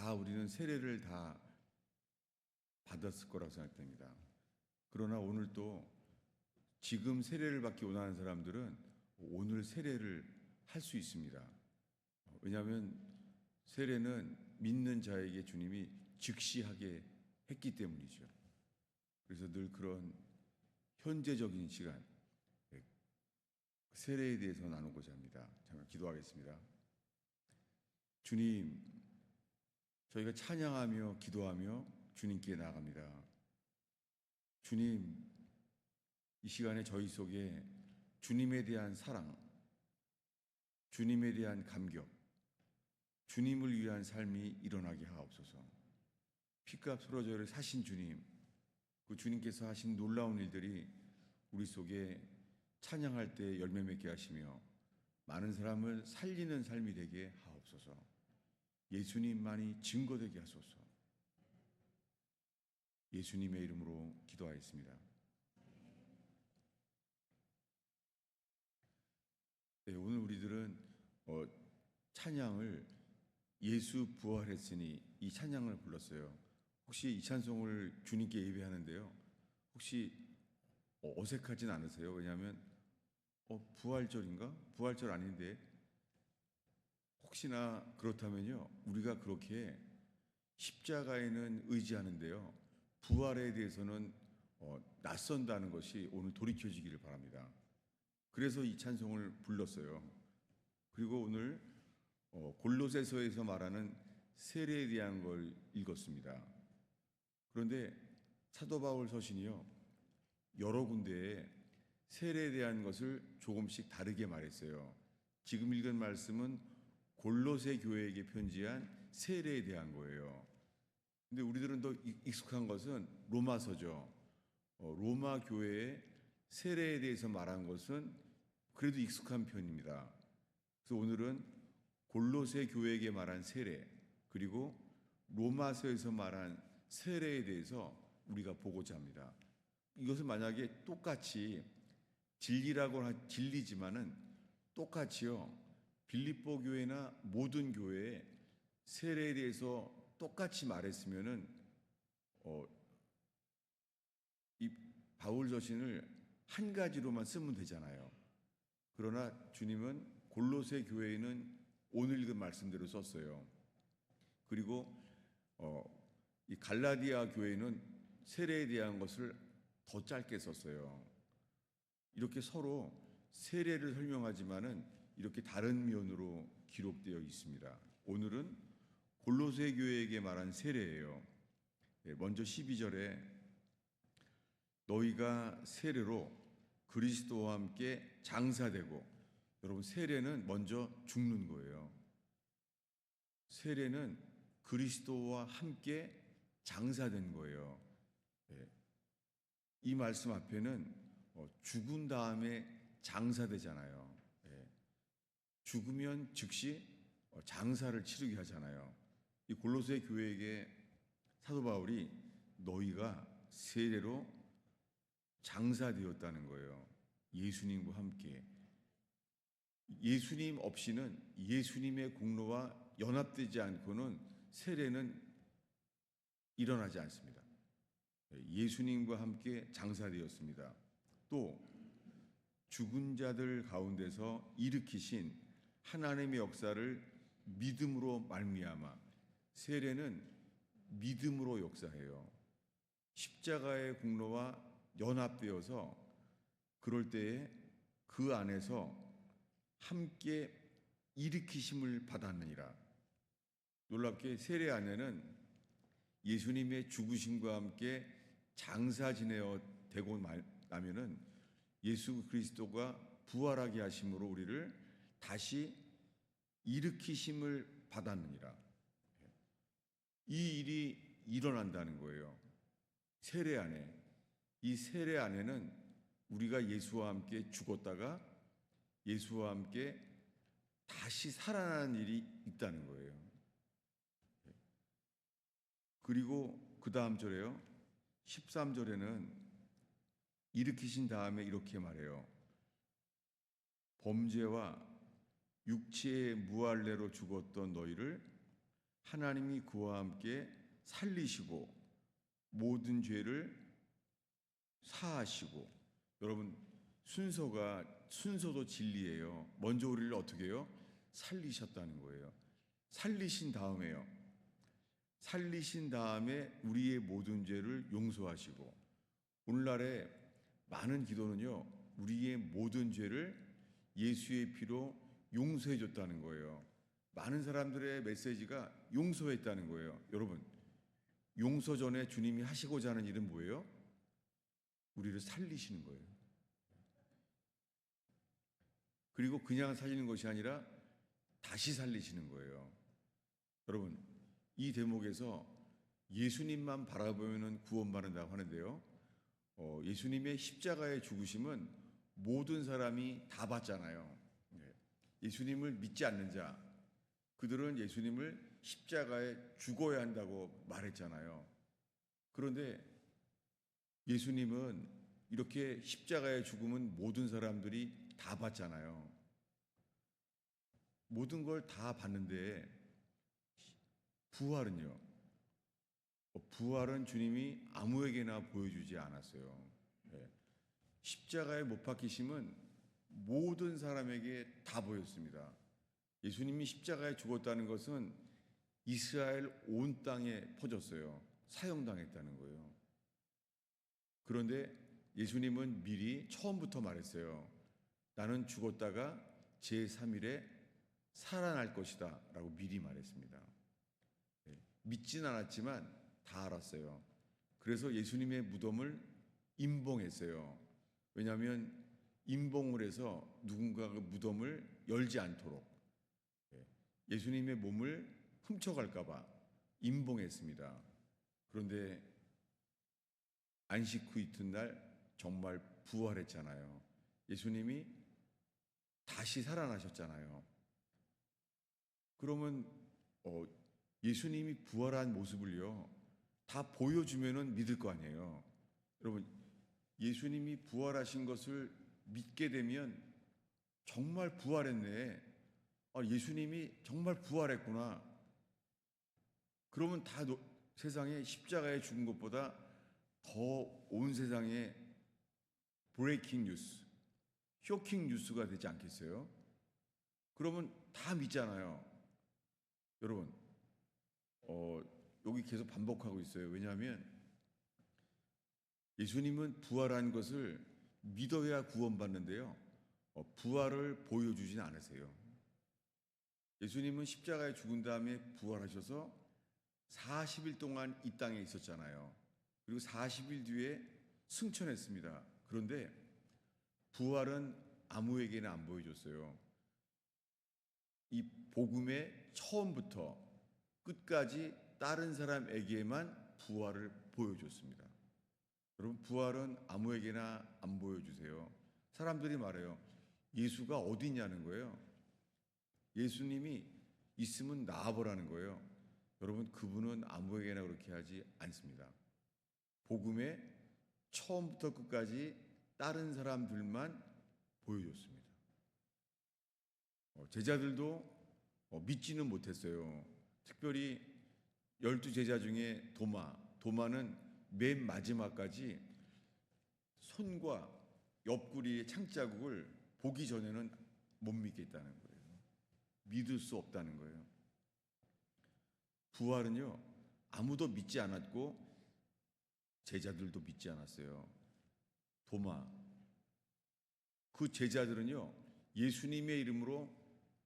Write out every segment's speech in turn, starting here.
다 우리는 세례를 다 받았을 거라고 생각됩니다. 그러나 오늘 또 지금 세례를 받기 원하는 사람들은 오늘 세례를 할 수 있습니다. 왜냐하면 세례는 믿는 자에게 주님이 즉시하게 했기 때문이죠. 그래서 늘 그런 현재적인 시간, 세례에 대해서 나누고자 합니다. 잠깐 기도하겠습니다. 주님, 저희가 찬양하며 기도하며 주님께 나아갑니다. 주님, 이 시간에 저희 속에 주님에 대한 사랑, 주님에 대한 감격, 주님을 위한 삶이 일어나게 하옵소서. 피값으로 저희를 사신 주님, 그 주님께서 하신 놀라운 일들이 우리 속에 찬양할 때 열매 맺게 하시며 많은 사람을 살리는 삶이 되게 하옵소서. 예수님만이 증거되게 하소서. 예수님의 이름으로 기도하였습니다. 네, 오늘 우리들은 찬양을 예수 부활했으니 이 찬양을 불렀어요. 혹시 이 찬송을 주님께 예배하는데요, 혹시 어색하진 않으세요? 왜냐하면 부활절인가? 부활절 아닌데, 혹시나 그렇다면요, 우리가 그렇게 십자가에는 의지하는데요, 부활에 대해서는 낯선다는 것이 오늘 돌이켜지기를 바랍니다. 그래서 이 찬송을 불렀어요. 그리고 오늘 골로새서에서 말하는 세례에 대한 걸 읽었습니다. 그런데 사도 바울 서신이요, 여러 군데에 세례에 대한 것을 조금씩 다르게 말했어요. 지금 읽은 말씀은 골로새 교회에게 편지한 세례에 대한 거예요. 근데 우리들은 더 익숙한 것은 로마서죠. 로마 교회의 세례에 대해서 말한 것은 그래도 익숙한 편입니다. 그래서 오늘은 골로새 교회에게 말한 세례, 그리고 로마서에서 말한 세례에 대해서 우리가 보고자 합니다. 이것을 만약에 똑같이 진리지만은 똑같이요, 빌립보 교회나 모든 교회에 세례에 대해서 똑같이 말했으면은 이 바울 서신을 한 가지로만 쓰면 되잖아요. 그러나 주님은 골로새 교회에는 오늘 읽은 말씀대로 썼어요. 그리고 이 갈라디아 교회는 세례에 대한 것을 더 짧게 썼어요. 이렇게 서로 세례를 설명하지만은 이렇게 다른 면으로 기록되어 있습니다. 오늘은 골로새 교회에게 말한 세례예요. 먼저 12절에 너희가 세례로 그리스도와 함께 장사되고, 여러분 세례는 먼저 죽는 거예요. 세례는 그리스도와 함께 장사된 거예요. 이 말씀 앞에는 죽은 다음에 장사되잖아요. 죽으면 즉시 장사를 치르게 하잖아요. 이 골로새 교회에게 사도 바울이 너희가 세례로 장사되었다는 거예요. 예수님과 함께. 예수님 없이는, 예수님의 공로와 연합되지 않고는 세례는 일어나지 않습니다. 예수님과 함께 장사되었습니다. 또 죽은 자들 가운데서 일으키신 하나님의 역사를 믿음으로 말미암아, 세례는 믿음으로 역사해요. 십자가의 공로와 연합되어서 그럴 때에 그 안에서 함께 일으키심을 받았느니라. 놀랍게 세례 안에는 예수님의 죽으심과 함께 장사 지내어 되고 나면은 예수 그리스도가 부활하게 하심으로 우리를 다시 일으키심을 받았느니라. 이 일이 일어난다는 거예요. 세례 안에. 이 세례 안에는 우리가 예수와 함께 죽었다가 예수와 함께 다시 살아나는 일이 있다는 거예요. 그리고 그 다음 절에요, 13절에는 일으키신 다음에 이렇게 말해요. 범죄와 육체의 무할례로 죽었던 너희를 하나님이 그와 함께 살리시고 모든 죄를 사하시고, 여러분 순서도 진리예요. 먼저 우리를 어떻게 해요? 살리셨다는 거예요. 살리신 다음에 우리의 모든 죄를 용서하시고, 오늘날의 많은 기도는요, 우리의 모든 죄를 예수의 피로 용서해 줬다는 거예요. 많은 사람들의 메시지가 용서했다는 거예요. 여러분, 용서 전에 주님이 하시고자 하는 일은 뭐예요? 우리를 살리시는 거예요. 그리고 그냥 살리는 것이 아니라 다시 살리시는 거예요. 여러분, 이 대목에서 예수님만 바라보면 구원받는다고 하는데요, 예수님의 십자가의 죽으심은 모든 사람이 다 받잖아요. 예수님을 믿지 않는 자, 그들은 예수님을 십자가에 죽어야 한다고 말했잖아요. 그런데 예수님은 이렇게 십자가의 죽음은 모든 사람들이 다 받잖아요. 모든 걸 다 받는데 부활은요? 부활은 주님이 아무에게나 보여주지 않았어요. 십자가에 못 박히심은 모든 사람에게 다 보였습니다. 예수님이 십자가에 죽었다는 것은 이스라엘 온 땅에 퍼졌어요. 사형당했다는 거예요. 그런데 예수님은 미리 처음부터 말했어요. 나는 죽었다가 제3일에 살아날 것이다 라고 미리 말했습니다. 믿진 않았지만 다 알았어요. 그래서 예수님의 무덤을 임봉했어요. 왜냐하면 임봉을 해서 누군가 그 무덤을 열지 않도록, 예수님의 몸을 훔쳐갈까 봐 임봉했습니다. 그런데 안식 후 이튿날 정말 부활했잖아요. 예수님이 다시 살아나셨잖아요. 그러면 예수님이 부활한 모습을요, 다 보여주면은 믿을 거 아니에요. 여러분, 예수님이 부활하신 것을 믿게 되면 정말 부활했네. 예수님이 정말 부활했구나. 그러면 다 세상에 십자가에 죽은 것보다 더 온 세상에 브레이킹 뉴스, 쇼킹 뉴스가 되지 않겠어요? 그러면 다 믿잖아요. 여러분, 여기 계속 반복하고 있어요. 왜냐하면 예수님은 부활한 것을 믿어야 구원받는데요, 부활을 보여주진 않으세요. 예수님은 십자가에 죽은 다음에 부활하셔서 40일 동안 이 땅에 있었잖아요. 그리고 40일 뒤에 승천했습니다. 그런데 부활은 아무에게나 안 보여줬어요. 이 복음의 처음부터 끝까지 다른 사람에게만 부활을 보여줬습니다. 여러분, 부활은 아무에게나 안 보여주세요. 사람들이 말해요. 예수가 어디 있냐는 거예요. 예수님이 있으면 나와보라는 거예요. 여러분, 그분은 아무에게나 그렇게 하지 않습니다. 복음의 처음부터 끝까지 다른 사람들만 보여줬습니다. 제자들도 믿지는 못했어요. 특별히 12제자 중에 도마는 맨 마지막까지 손과 옆구리의 창자국을 보기 전에는 못 믿겠다는 거예요. 믿을 수 없다는 거예요. 부활은요, 아무도 믿지 않았고 제자들도 믿지 않았어요. 도마, 그 제자들은요, 예수님의 이름으로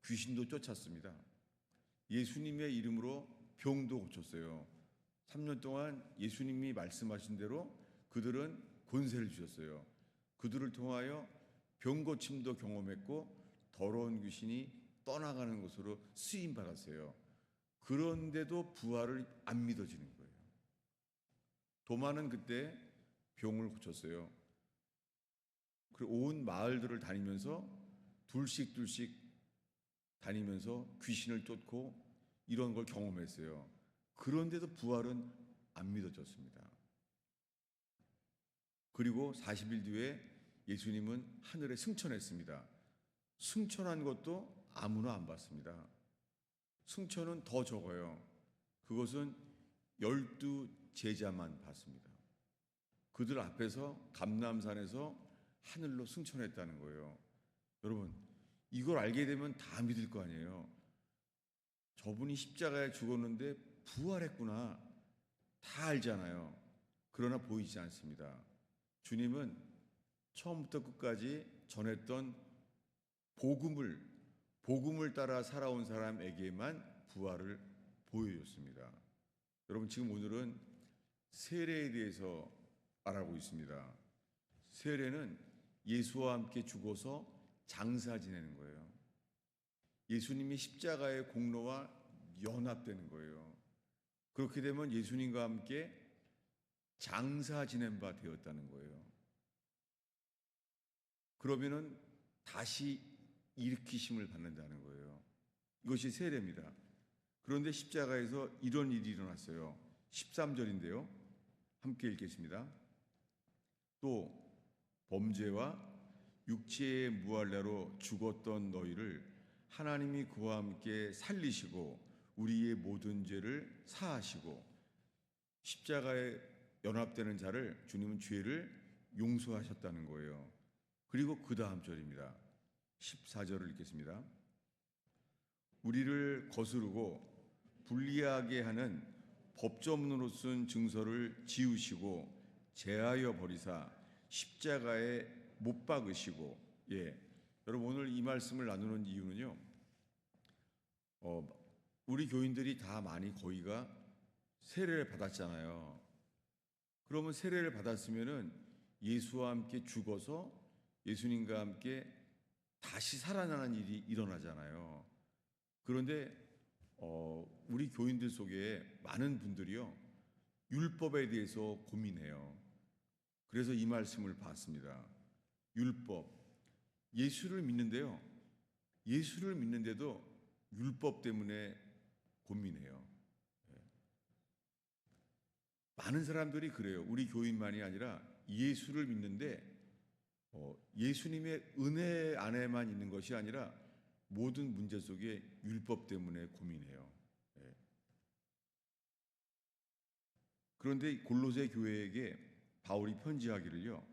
귀신도 쫓았습니다. 예수님의 이름으로 병도 고쳤어요. 3년 동안 예수님이 말씀하신 대로 그들은 권세를 주셨어요. 그들을 통하여 병 고침도 경험했고 더러운 귀신이 떠나가는 것으로 쓰임 받았어요. 그런데도 부활을 안 믿어지는 거예요. 도마는 그때 병을 고쳤어요. 그리고 온 마을들을 다니면서 둘씩 다니면서 귀신을 쫓고 이런 걸 경험했어요. 그런데도 부활은 안 믿어졌습니다. 그리고 40일 뒤에 예수님은 하늘에 승천했습니다. 승천한 것도 아무나 안 받습니다. 승천은 더 적어요. 그것은 12 제자만 봤습니다. 그들 앞에서 감람산에서 하늘로 승천했다는 거예요. 여러분, 이걸 알게 되면 다 믿을 거 아니에요. 저분이 십자가에 죽었는데 부활했구나. 다 알잖아요. 그러나 보이지 않습니다. 주님은 처음부터 끝까지 전했던 복음을 따라 살아온 사람에게만 부활을 보여줬습니다. 여러분, 지금 오늘은 세례에 대해서 알아보고 있습니다. 세례는 예수와 함께 죽어서 장사 지내는 거예요. 예수님이 십자가의 공로와 연합되는 거예요. 그렇게 되면 예수님과 함께 장사 지낸 바 되었다는 거예요. 그러면은 다시 일으키심을 받는다는 거예요. 이것이 세례입니다. 그런데 십자가에서 이런 일이 일어났어요. 13절인데요. 함께 읽겠습니다. 또 범죄와 육체의 무할례로 죽었던 너희를 하나님이 그와 함께 살리시고 우리의 모든 죄를 사하시고 십자가에 연합되는 자를 주님은 죄를 용서하셨다는 거예요. 그리고 그 다음 절입니다. 14절을 읽겠습니다. 우리를 거스르고 불리하게 하는 법조문으로 쓴 증서를 지우시고 제하여 버리사 십자가에 못 박으시고. 여러분, 오늘 이 말씀을 나누는 이유는요, 우리 교인들이 다 많이 거의가 세례를 받았잖아요. 그러면 세례를 받았으면은 예수와 함께 죽어서 예수님과 함께 다시 살아나는 일이 일어나잖아요. 그런데 우리 교인들 속에 많은 분들이요, 율법에 대해서 고민해요. 그래서 이 말씀을 봤습니다. 율법, 예수를 믿는데요, 예수를 믿는데도 율법 때문에 고민해요. 많은 사람들이 그래요. 우리 교인만이 아니라 예수를 믿는데 예수님의 은혜 안에만 있는 것이 아니라 모든 문제 속에 율법 때문에 고민해요. 그런데 골로새 교회에게 바울이 편지하기를요,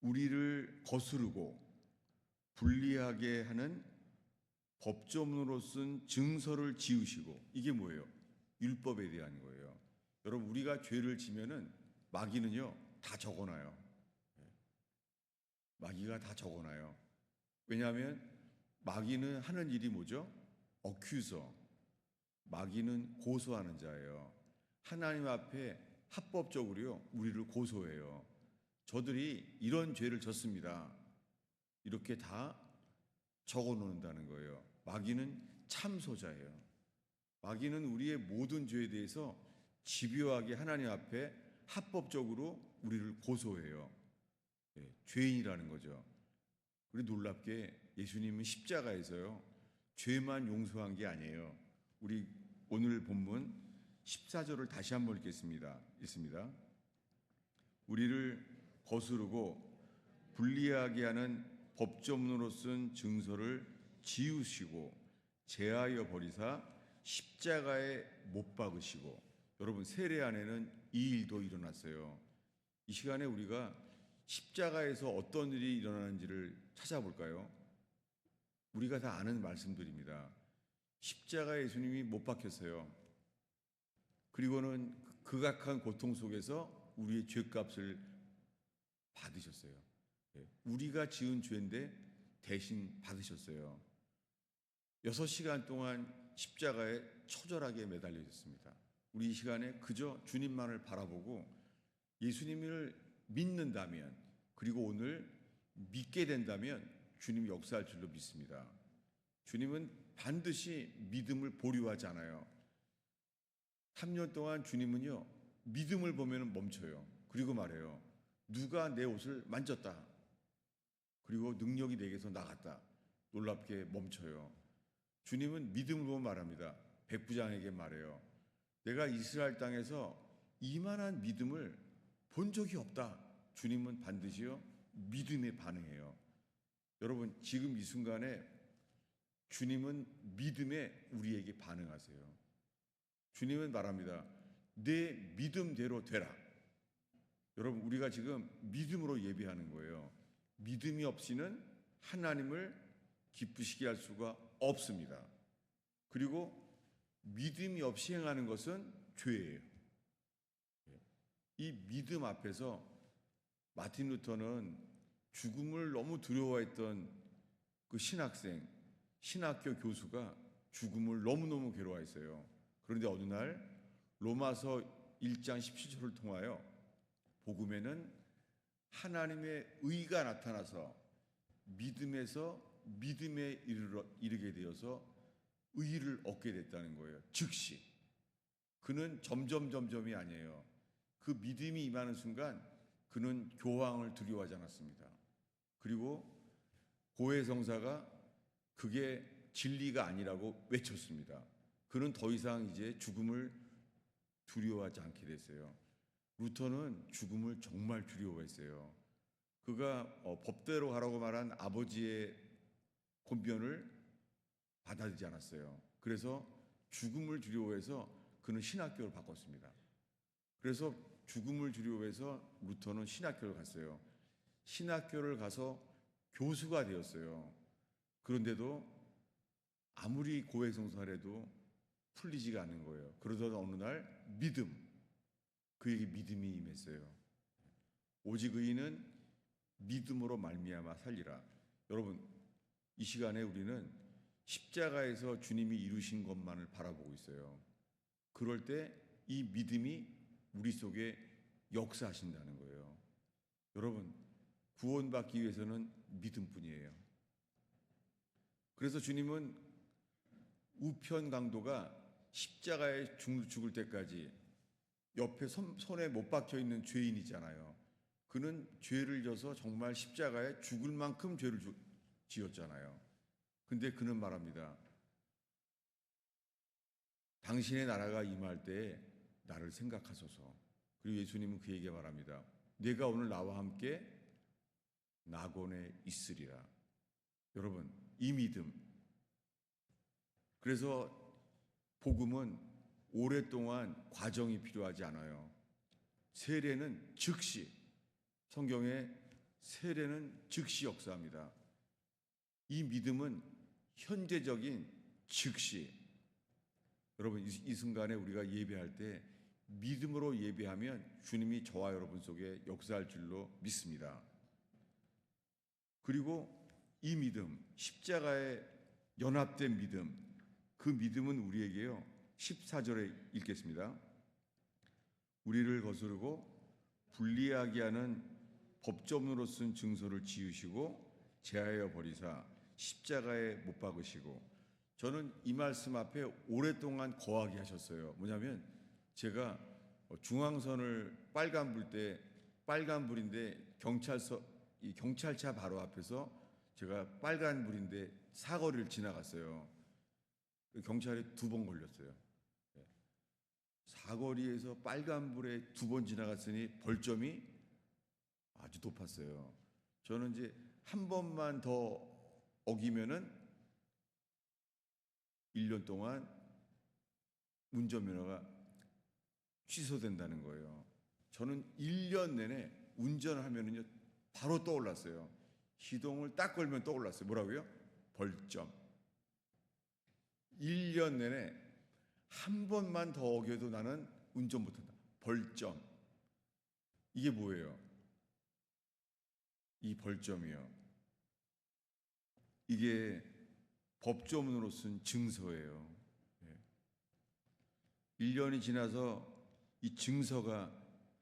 우리를 거스르고 불리하게 하는 법조문으로 쓴 증서를 지우시고. 이게 뭐예요? 율법에 대한 거예요. 여러분, 우리가 죄를 지면은 마귀는요 다 적어놔요. 마귀가 다 적어놔요. 왜냐하면 마귀는 하는 일이 뭐죠? 어큐서. 마귀는 고소하는 자예요. 하나님 앞에 합법적으로요 우리를 고소해요. 저들이 이런 죄를 졌습니다. 이렇게 다 적어놓는다는 거예요. 마귀는 참소자예요. 마귀는 우리의 모든 죄에 대해서 집요하게 하나님 앞에 합법적으로 우리를 고소해요. 죄인이라는 거죠. 우리 놀랍게 예수님은 십자가에서요 죄만 용서한 게 아니에요. 우리 오늘 본문 14절을 다시 한번 읽겠습니다. 읽습니다. 우리를 거스르고 불리하게 하는 법조문으로 쓴 증서를 지우시고 제하여 버리사 십자가에 못 박으시고. 여러분, 세례 안에는 이 일도 일어났어요. 이 시간에 우리가 십자가에서 어떤 일이 일어나는지를 찾아볼까요? 우리가 다 아는 말씀들입니다. 십자가에 예수님이 못 박혔어요. 그리고는 극악한 고통 속에서 우리의 죄값을 받으셨어요. 우리가 지은 죄인데 대신 받으셨어요. 6시간 동안 십자가에 처절하게 매달려 있었습니다. 우리 이 시간에 그저 주님만을 바라보고 예수님을 믿는다면, 그리고 오늘 믿게 된다면 주님이 역사할 줄로 믿습니다. 주님은 반드시 믿음을 보류하지 않아요. 3년 동안 주님은요 믿음을 보면 멈춰요. 그리고 말해요. 누가 내 옷을 만졌다. 그리고 능력이 내게서 나갔다. 놀랍게 멈춰요. 주님은 믿음을 보면 말합니다. 백부장에게 말해요. 내가 이스라엘 땅에서 이만한 믿음을 본 적이 없다. 주님은 반드시요 믿음에 반응해요. 여러분, 지금 이 순간에 주님은 믿음에 우리에게 반응하세요. 주님은 말합니다. 내 믿음대로 되라. 여러분, 우리가 지금 믿음으로 예배하는 거예요. 믿음이 없이는 하나님을 기쁘시게 할 수가 없습니다. 그리고 믿음이 없이 행하는 것은 죄예요. 이 믿음 앞에서 마틴 루터는 죽음을 너무 두려워했던 그 신학생, 신학교 교수가 죽음을 너무너무 괴로워했어요. 그런데 어느 날 로마서 1장 17절을 통하여 복음에는 하나님의 의가 나타나서 믿음에서 믿음에 이르게 되어서 의를 얻게 됐다는 거예요. 즉시. 그는 점점이 아니에요. 그 믿음이 임하는 순간 그는 교황을 두려워하지 않았습니다. 그리고 고해성사가 그게 진리가 아니라고 외쳤습니다. 그는 더 이상 이제 죽음을 두려워하지 않게 됐어요. 루터는 죽음을 정말 두려워했어요. 그가 법대로 하라고 말한 아버지의 권변을 받아들이지 않았어요. 그래서 죽음을 두려워해서 그는 신학교를 바꿨습니다. 그래서 죽음을 두려워해서 루터는 신학교를 갔어요. 신학교를 가서 교수가 되었어요. 그런데도 아무리 고해성사해도 풀리지가 않는 거예요. 그러다가 어느 날 믿음, 그에게 믿음이 임했어요. 오직 의인은 믿음으로 말미암아 살리라. 여러분, 이 시간에 우리는 십자가에서 주님이 이루신 것만을 바라보고 있어요. 그럴 때 이 믿음이 우리 속에 역사하신다는 거예요. 여러분, 구원받기 위해서는 믿음뿐이에요. 그래서 주님은 우편 강도가 십자가에 죽을 때까지 옆에 손에 못 박혀 있는 죄인이잖아요. 그는 죄를 져서 정말 십자가에 죽을 만큼 죄를 지었잖아요. 근데 그는 말합니다. 당신의 나라가 임할 때에 나를 생각하소서. 그리고 예수님은 그에게 말합니다. 내가 오늘 나와 함께 낙원에 있으리라. 여러분, 이 믿음. 그래서 복음은 오랫동안 과정이 필요하지 않아요. 세례는 즉시, 성경에 세례는 즉시 역사합니다. 이 믿음은 현재적인 즉시. 여러분, 이 순간에 우리가 예배할 때 믿음으로 예배하면 주님이 저와 여러분 속에 역사할 줄로 믿습니다. 그리고 이 믿음, 십자가에 연합된 믿음, 그 믿음은 우리에게요, 14절에 읽겠습니다. 우리를 거스르고 불리하게 하는 법조문으로 쓴 증서를 지우시고 제하여 버리사 십자가에 못 박으시고. 저는 이 말씀 앞에 오랫동안 거하게 하셨어요. 뭐냐면 제가 중앙선을 빨간불 때, 빨간불인데 이 경찰차 바로 앞에서 제가 빨간불인데 사거리를 지나갔어요. 경찰에 2번 걸렸어요. 사거리에서 빨간불에 2번 지나갔으니 벌점이 아주 높았어요. 저는 이제 한 번만 더 어기면은 1년 동안 운전면허가 취소된다는 거예요. 저는 1년 내내 운전을 하면은요 바로 떠올랐어요. 시동을 딱 걸면 떠올랐어요. 뭐라고요? 벌점. 1년 내내 한 번만 더 어겨도 나는 운전 못한다. 벌점. 이게 뭐예요? 이 벌점이요. 이게 법조문으로 쓴 증서예요. 1년이 지나서 이 증서가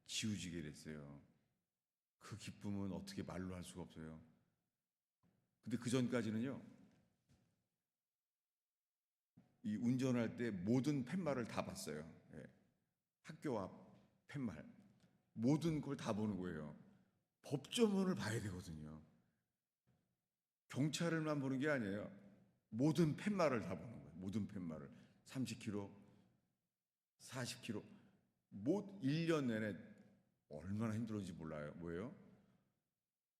지워지게 됐어요. 그 기쁨은 어떻게 말로 할 수가 없어요. 근데 그 전까지는요, 이 운전할 때 모든 팻말을 다 봤어요. 학교 앞 팻말, 모든 걸 다 보는 거예요. 법조문을 봐야 되거든요. 경찰을만 보는 게 아니에요. 모든 팻말을 다 보는 거예요. 모든 팻말을 30km, 40km, 1년 내내 얼마나 힘들었는지 몰라요. 뭐예요?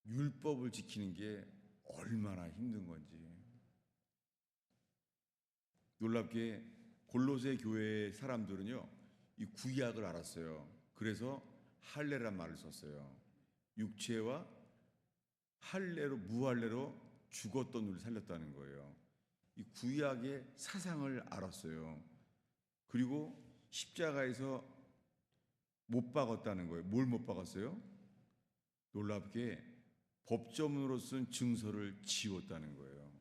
율법을 지키는 게 얼마나 힘든 건지. 놀랍게 골로새 교회 사람들은요, 이 구약을 알았어요. 그래서 할례란 말을 썼어요. 육체와 할례로, 무할례로 죽었던 우리를 살렸다는 거예요. 이 구약의 사상을 알았어요. 그리고 십자가에서 못 박았다는 거예요. 뭘 못 박았어요? 놀랍게 법정으로 쓴 증서를 지웠다는 거예요.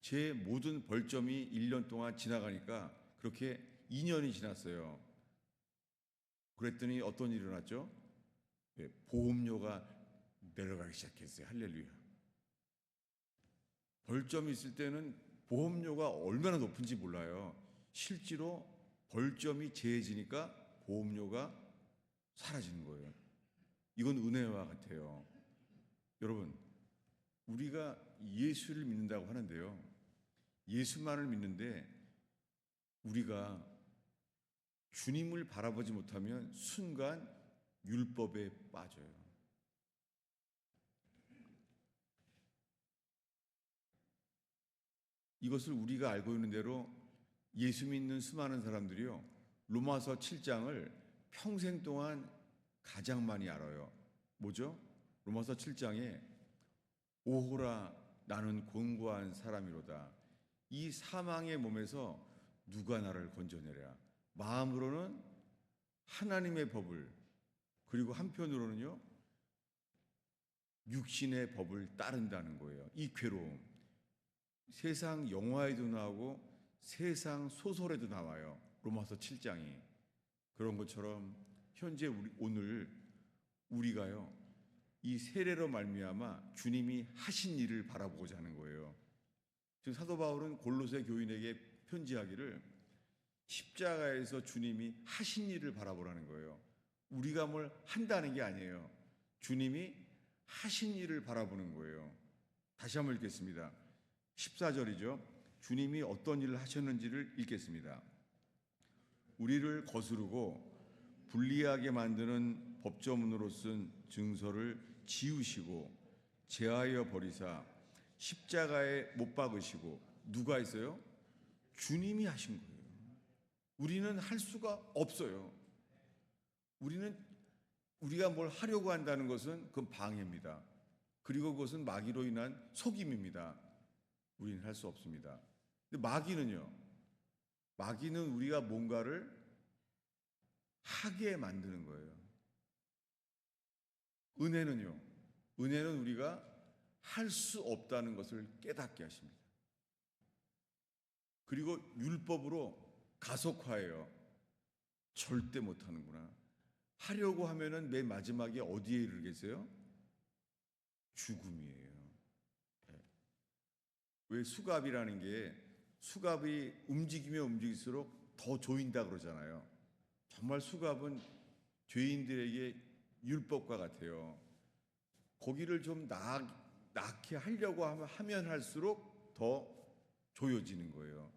제 모든 벌점이 1년 동안 지나가니까 그렇게 2년이 지났어요. 그랬더니 어떤 일이 일어났죠? 보험료가 내려가기 시작했어요. 할렐루야. 벌점이 있을 때는 보험료가 얼마나 높은지 몰라요. 실제로 벌점이 제해지니까 보험료가 사라지는 거예요. 이건 은혜와 같아요. 여러분, 우리가 예수를 믿는다고 하는데요. 예수만을 믿는데 우리가 주님을 바라보지 못하면 순간 율법에 빠져요. 이것을 우리가 알고 있는 대로 예수 믿는 수많은 사람들이요, 로마서 7장을 평생 동안 가장 많이 알아요. 뭐죠? 로마서 7장에 오호라 나는 곤고한 사람이로다. 이 사망의 몸에서 누가 나를 건져내랴. 마음으로는 하나님의 법을, 그리고 한편으로는요, 육신의 법을 따른다는 거예요. 이 괴로움. 세상 영화에도 나오고 세상 소설에도 나와요. 로마서 7장이. 그런 것처럼 현재 오늘 우리가요, 이 세례로 말미암아 주님이 하신 일을 바라보고자 하는 거예요. 지금 사도 바울은 골로새 교인에게 편지하기를 십자가에서 주님이 하신 일을 바라보라는 거예요. 우리가 뭘 한다는 게 아니에요. 주님이 하신 일을 바라보는 거예요. 다시 한번 읽겠습니다. 14절이죠. 주님이 어떤 일을 하셨는지를 읽겠습니다. 우리를 거스르고 불리하게 만드는 법조문으로 쓴 증서를 지우시고 제하여 버리사 십자가에 못 박으시고, 누가 했어요? 주님이 하신 거예요. 우리는 할 수가 없어요. 우리가 뭘 하려고 한다는 것은 그건 방해입니다. 그리고 그것은 마귀로 인한 속임입니다. 우리는 할 수 없습니다. 근데 마귀는요, 마귀는 우리가 뭔가를 하게 만드는 거예요. 은혜는요, 은혜는 우리가 할 수 없다는 것을 깨닫게 하십니다. 그리고 율법으로 가속화해요. 절대 못하는구나. 하려고 하면은 맨 마지막에 어디에 이르겠어요? 죽음이에요. 왜 수갑이라는 게, 수갑이 움직이면 움직일수록 더 조인다 그러잖아요. 정말 수갑은 죄인들에게 율법과 같아요. 거기를 좀 낳게 하려고 하면 할수록 더 조여지는 거예요.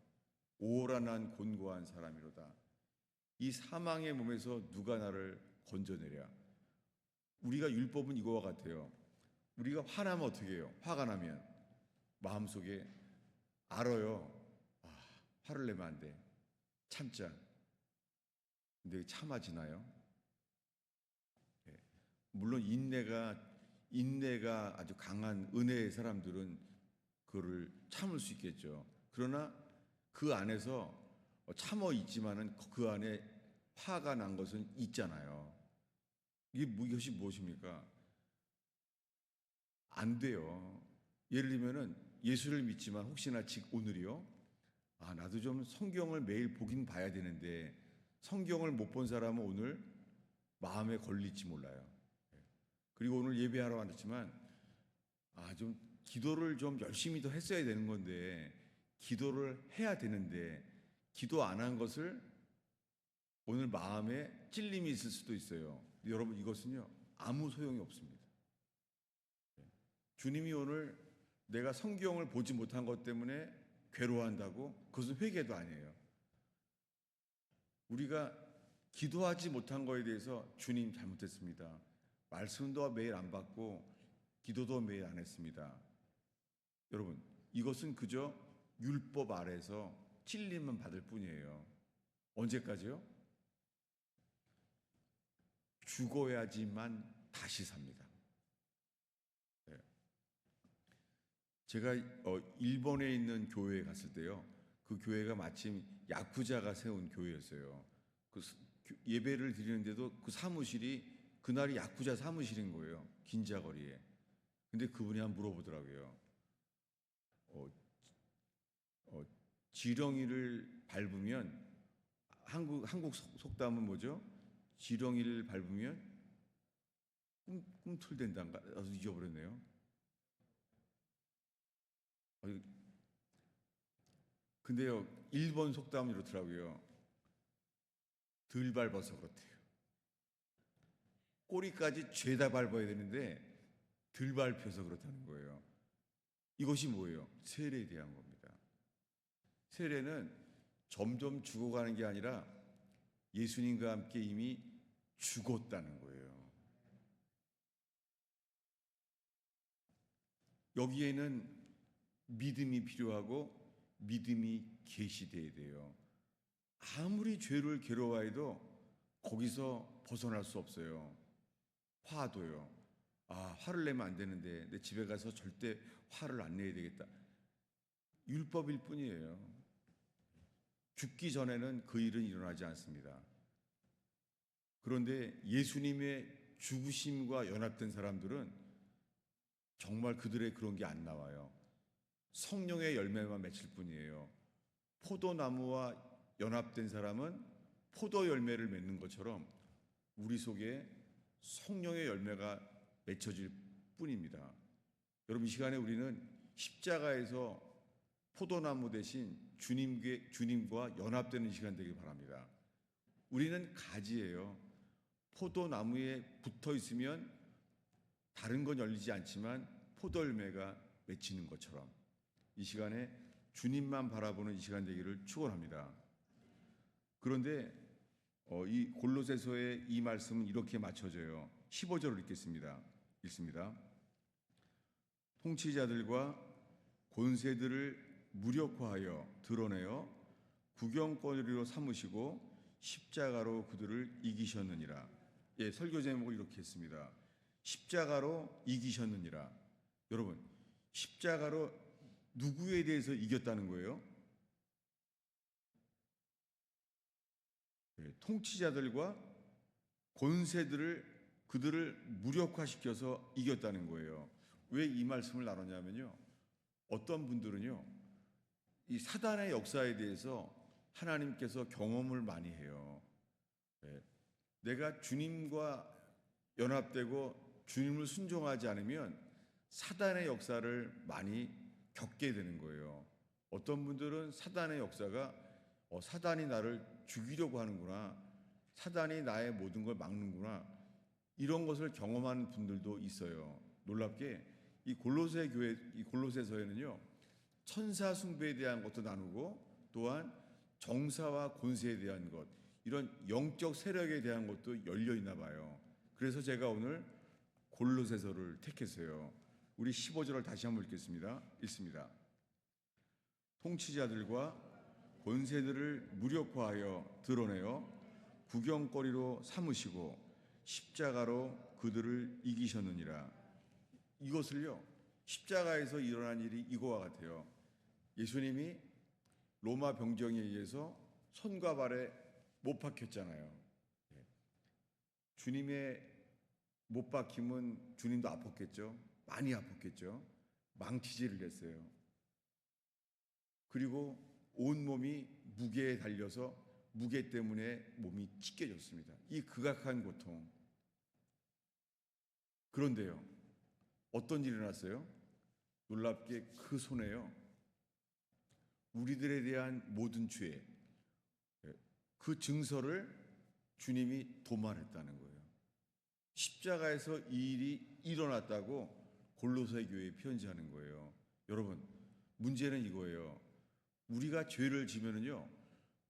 오호라 난 곤고한 사람이로다. 이 사망의 몸에서 누가 나를 건져내랴. 우리가 율법은 이거와 같아요. 우리가 화나면 어떻게 해요? 화가 나면 마음속에 알아요. 화를 내면 안 돼. 참자. 근데 참아지나요? 네. 물론 인내가 아주 강한 은혜의 사람들은 그거를 참을 수 있겠죠. 그러나 그 안에서 참어 있지만은 그 안에 화가 난 것은 있잖아요. 이것이 무엇입니까? 안 돼요. 예를 들면은 예수를 믿지만 혹시나 오늘이요, 나도 좀 성경을 매일 보긴 봐야 되는데 성경을 못 본 사람은 오늘 마음에 걸릴지 몰라요. 그리고 오늘 예배하러 왔지만 좀 기도를 좀 열심히 더 했어야 되는 건데, 기도를 해야 되는데 기도 안 한 것을 오늘 마음에 찔림이 있을 수도 있어요. 여러분, 이것은요 아무 소용이 없습니다. 주님이 오늘 내가 성경을 보지 못한 것 때문에 괴로워한다고? 그것은 회개도 아니에요. 우리가 기도하지 못한 것에 대해서 주님 잘못했습니다. 말씀도 매일 안 받고 기도도 매일 안 했습니다. 여러분, 이것은 그저 율법 아래서 찔림만 받을 뿐이에요. 언제까지요? 죽어야지만 다시 삽니다. 네. 제가 일본에 있는 교회에 갔을 때요, 그 교회가 마침 야쿠자가 세운 교회였어요. 그 예배를 드리는데도 그 사무실이 그날이 야쿠자 사무실인 거예요. 긴자거리에. 근데 그분이 한 물어보더라고요. 지렁이를 밟으면 한국 속담은 뭐죠? 지렁이를 밟으면 꿈틀댄단가? 나도 잊어버렸네요. 근데요, 일본 속담은 이렇더라고요. 덜 밟아서 그렇대요. 꼬리까지 죄다 밟아야 되는데 덜 밟혀서 그렇다는 거예요. 이것이 뭐예요? 세례에 대한 겁니다. 세례는 점점 죽어가는 게 아니라 예수님과 함께 이미 죽었다는 거예요. 여기에는 믿음이 필요하고 믿음이 계시돼야 돼요. 아무리 죄를 괴로워해도 거기서 벗어날 수 없어요. 화도요. 화를 내면 안 되는데 내 집에 가서 절대 화를 안 내야 되겠다. 율법일 뿐이에요. 죽기 전에는 그 일은 일어나지 않습니다. 그런데 예수님의 죽으심과 연합된 사람들은 정말 그들의 그런 게 안 나와요. 성령의 열매만 맺힐 뿐이에요. 포도나무와 연합된 사람은 포도 열매를 맺는 것처럼 우리 속에 성령의 열매가 맺혀질 뿐입니다. 여러분, 이 시간에 우리는 십자가에서 포도나무 대신 주님과 연합되는 시간 되길 바랍니다. 우리는 가지예요. 포도나무에 붙어 있으면 다른 건 열리지 않지만 포도 열매가 맺히는 것처럼 이 시간에 주님만 바라보는 이 시간 되기를 축원합니다. 그런데 이 골로새서의 이 말씀은 이렇게 맞춰져요. 15절을 읽습니다. 통치자들과 권세들을 무력화하여 드러내어 구경거리로 삼으시고 십자가로 그들을 이기셨느니라. 예, 설교 제목을 이렇게 했습니다. 십자가로 이기셨느니라. 여러분, 십자가로 누구에 대해서 이겼다는 거예요? 네, 통치자들과 권세들을 그들을 무력화시켜서 이겼다는 거예요. 왜 이 말씀을 나눴냐면요, 어떤 분들은요, 이 사단의 역사에 대해서 하나님께서 경험을 많이 해요. 네, 내가 주님과 연합되고 주님을 순종하지 않으면 사단의 역사를 많이 겪게 되는 거예요. 어떤 분들은 사단의 역사가 사단이 나를 죽이려고 하는구나, 사단이 나의 모든 걸 막는구나, 이런 것을 경험하는 분들도 있어요. 놀랍게 이 골로새서에는요, 천사 숭배에 대한 것도 나누고 또한 정사와 권세에 대한 것, 이런 영적 세력에 대한 것도 열려 있나 봐요. 그래서 제가 오늘 골로새서를 택했어요. 우리 15절을 다시 한번 읽습니다. 통치자들과 권세들을 무력화하여 드러내어 구경거리로 삼으시고 십자가로 그들을 이기셨느니라. 이것을요, 십자가에서 일어난 일이 이거와 같아요. 예수님이 로마 병정에 의해서 손과 발에 못 박혔잖아요. 주님의 못 박힘은 주님도 아팠겠죠. 많이 아팠겠죠. 망치질을 했어요. 그리고 온몸이 무게에 달려서 무게 때문에 몸이 찢겨졌습니다. 이 극악한 고통. 그런데요, 어떤 일이 일어났어요? 놀랍게 그 손에요, 우리들에 대한 모든 죄, 그 증서를 주님이 도말했다는 거예요. 십자가에서 이 일이 일어났다고 골로새 교회에 편지하는 거예요. 여러분, 문제는 이거예요. 우리가 죄를 지면은요,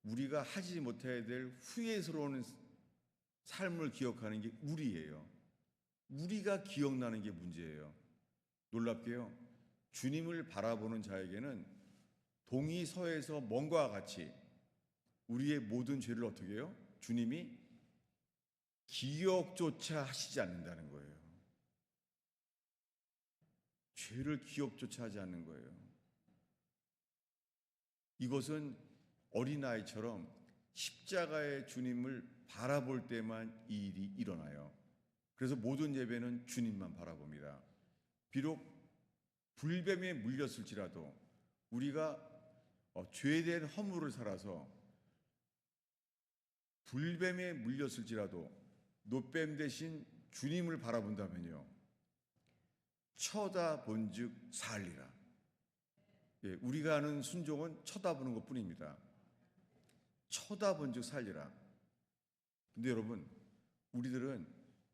우리가 하지 못해야 될 후회스러운 삶을 기억하는 게 우리예요. 우리가 기억나는 게 문제예요. 놀랍게요, 주님을 바라보는 자에게는 동이 서에서 먼과 같이 우리의 모든 죄를 어떻게 해요? 주님이 기억조차 하시지 않는다는 거예요. 죄를 기억조차 하지 않는 거예요. 이것은 어린아이처럼 십자가의 주님을 바라볼 때만 이 일이 일어나요. 그래서 모든 예배는 주님만 바라봅니다. 비록 불뱀에 물렸을지라도 우리가 죄된 허물을 살아서 불뱀에 물렸을지라도 노뱀 대신 주님을 바라본다면요, 쳐다본즉 살리라. 예, 우리가 아는 순종은 쳐다보는 것뿐입니다. 쳐다본즉 살리라. 근데 여러분, 우리들은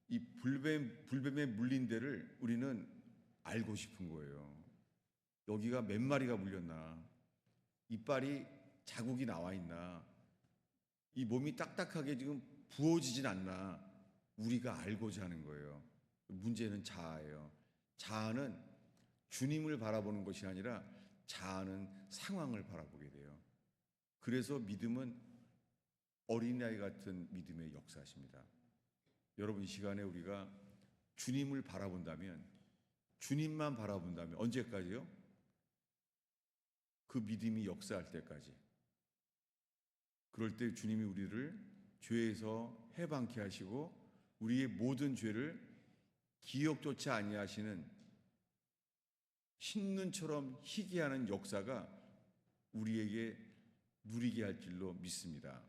이 불뱀에 물린 데를 우리는 알고 싶은 거예요. 여기가 몇 마리가 물렸나? 이빨이 자국이 나와 있나? 이 몸이 딱딱하게 지금 부어지진 않나? 우리가 알고자 하는 거예요. 문제는 자아예요. 자아는 주님을 바라보는 것이 아니라 자아는 상황을 바라보게 돼요. 그래서 믿음은 어린아이 같은 믿음의 역사십니다. 여러분, 이 시간에 우리가 주님을 바라본다면, 주님만 바라본다면 언제까지요? 그 믿음이 역사할 때까지. 그럴 때 주님이 우리를 죄에서 해방케 하시고 우리의 모든 죄를 기억조차 아니하시는 흰눈처럼 희게 하는 역사가 우리에게 누리게 할 줄로 믿습니다.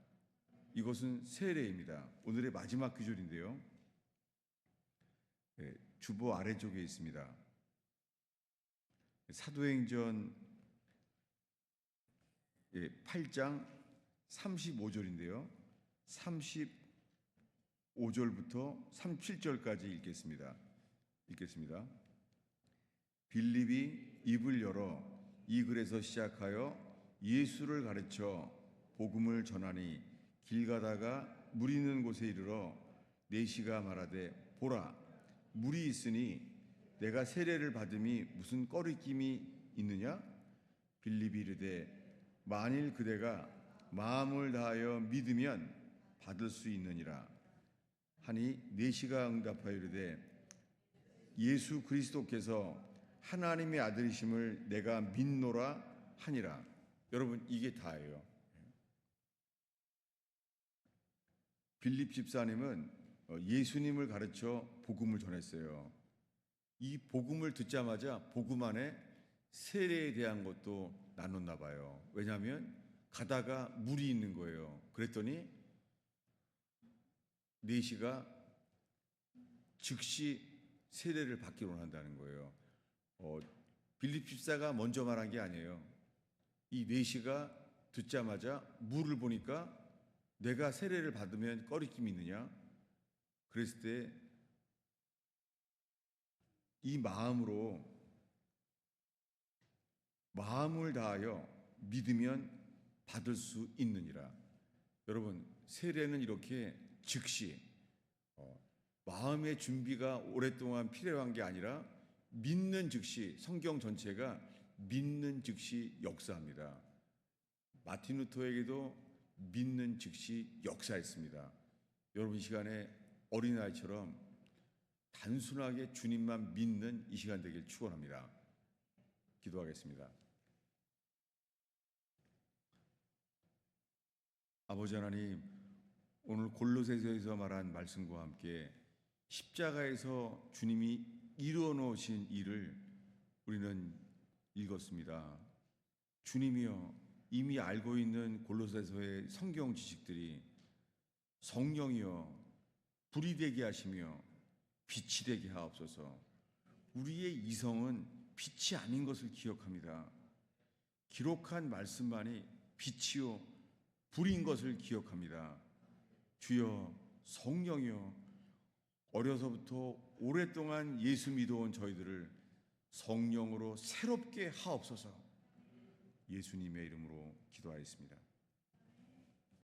이것은 세례입니다. 오늘의 마지막 구절인데요. 주보 아래쪽에 있습니다. 사도행전 8장 35절인데요. 35절부터 37절까지 읽겠습니다. 빌립이 입을 열어 이 글에서 시작하여 예수를 가르쳐 복음을 전하니 길 가다가 물 있는 곳에 이르러 내시가 말하되 보라, 물이 있으니 내가 세례를 받음이 무슨 꺼리낌이 있느냐? 빌립이 이르되 만일 그대가 마음을 다하여 믿으면 받을 수 있느니라 하니 내시가 응답하여 이르되 예수 그리스도께서 하나님의 아들이심을 내가 믿노라 하니라. 여러분, 이게 다예요. 빌립 집사님은 예수님을 가르쳐 복음을 전했어요. 이 복음을 듣자마자 복음 안에 세례에 대한 것도 나눴나 봐요. 왜냐하면 가다가 물이 있는 거예요. 그랬더니 내시가 즉시 세례를 받기로 한다는 거예요. 빌립 집사가 먼저 말한 게 아니에요. 이 내시가 듣자마자 물을 보니까 내가 세례를 받으면 꺼리낌이 있느냐? 그랬을 때 이 마음으로 마음을 다하여 믿으면 받을 수 있느니라. 여러분, 세례는 이렇게 즉시 마음의 준비가 오랫동안 필요한 게 아니라 믿는 즉시, 성경 전체가 믿는 즉시 역사합니다. 마틴 루터에게도 믿는 즉시 역사했습니다. 여러분, 이 시간에 어린아이처럼 단순하게 주님만 믿는 이 시간 되길 축원합니다. 기도하겠습니다. 아버지 하나님, 오늘 골로새서에서 말한 말씀과 함께 십자가에서 주님이 이루어 놓으신 일을 우리는 읽었습니다. 주님이여, 이미 알고 있는 골로새서의 성경 지식들이 성령이여 불이 되게 하시며 빛이 되게 하옵소서. 우리의 이성은 빛이 아닌 것을 기억합니다. 기록한 말씀만이 빛이요 불인 것을 기억합니다. 주여, 성령이여, 어려서부터 오랫동안 예수 믿어온 저희들을 성령으로 새롭게 하옵소서. 예수님의 이름으로 기도하였습니다.